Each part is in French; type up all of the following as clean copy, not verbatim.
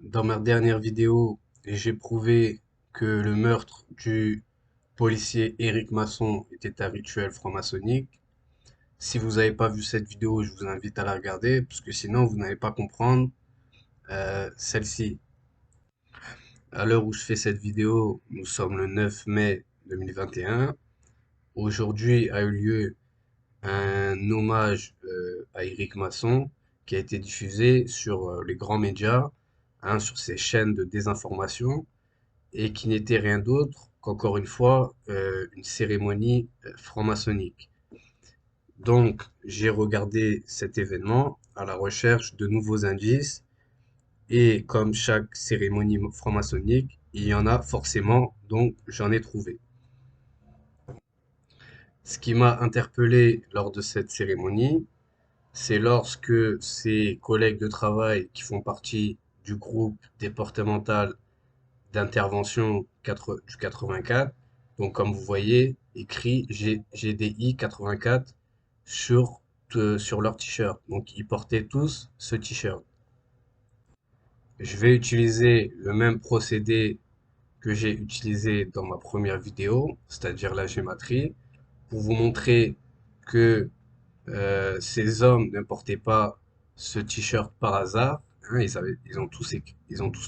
Dans ma dernière vidéo, j'ai prouvé que le meurtre du policier Éric Masson était un rituel franc-maçonnique. Si vous n'avez pas vu cette vidéo, je vous invite à la regarder, parce que sinon vous n'allez pas comprendre celle-ci. À l'heure où je fais cette vidéo, nous sommes le 9 mai 2021. Aujourd'hui a eu lieu un hommage à Éric Masson qui a été diffusé sur les grands médias, hein, sur ces chaînes de désinformation et qui n'était rien d'autre qu'encore une fois une cérémonie franc-maçonnique. Donc, j'ai regardé cet événement à la recherche de nouveaux indices et comme chaque cérémonie franc-maçonnique, il y en a forcément, donc j'en ai trouvé. Ce qui m'a interpellé lors de cette cérémonie, c'est lorsque ses collègues de travail qui font partie du groupe départemental d'intervention du 84. Donc, comme vous voyez, écrit GDI 84 sur leur t-shirt. Donc, ils portaient tous ce t-shirt. Je vais utiliser le même procédé que j'ai utilisé dans ma première vidéo, c'est-à-dire la gématrie, pour vous montrer que ces hommes ne portaient pas ce t-shirt par hasard. Hein, ils ont tous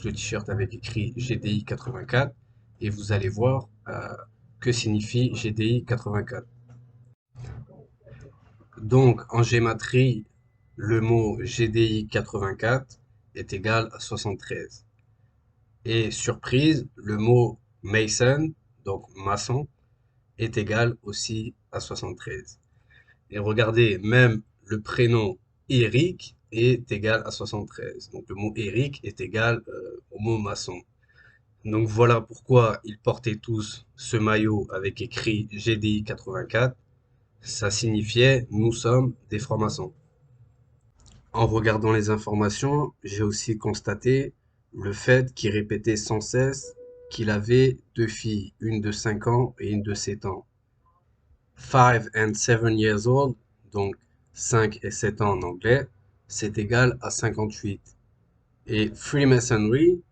le t-shirt avec écrit GDI 84 et vous allez voir que signifie GDI 84. Donc en gématrie, le mot GDI 84 est égal à 73. Et surprise, le mot Mason, donc maçon, est égal aussi à 73. Et regardez, même le prénom Eric est égal à 73. Donc le mot Eric est égal au mot maçon. Donc voilà pourquoi ils portaient tous ce maillot avec écrit GDI 84. Ça signifiait nous sommes des francs-maçons. En regardant les informations, j'ai aussi constaté le fait qu'il répétait sans cesse qu'il avait deux filles, une de 5 ans et une de 7 ans. 5 and 7 years old, donc 5 et 7 ans en anglais, c'est égal à 58. Et Freemasonry,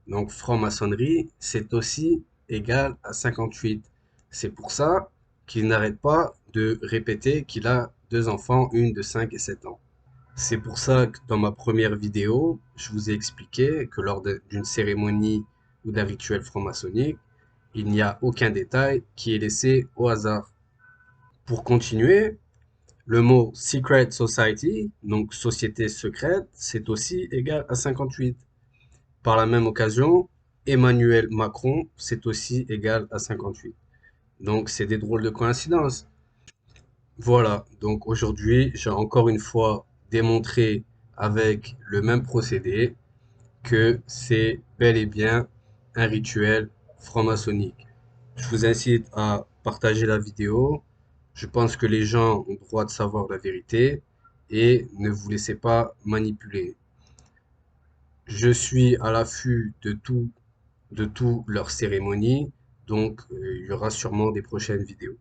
donc franc-maçonnerie, c'est aussi égal à 58. C'est pour ça qu'il n'arrête pas de répéter qu'il a deux enfants, une de 5 et 7 ans. C'est pour ça que dans ma première vidéo, je vous ai expliqué que lors d'une cérémonie ou d'un rituel franc-maçonnique, il n'y a aucun détail qui est laissé au hasard. Pour continuer, le mot Secret Society, donc société secrète, c'est aussi égal à 58. Par la même occasion, Emmanuel Macron, c'est aussi égal à 58. Donc c'est des drôles de coïncidences. Voilà, donc aujourd'hui, j'ai encore une fois démontré avec le même procédé que c'est bel et bien un rituel franc-maçonnique. Je vous incite à partager la vidéo. Je pense que les gens ont droit de savoir la vérité et ne vous laissez pas manipuler. Je suis à l'affût de tout leur cérémonie, donc il y aura sûrement des prochaines vidéos.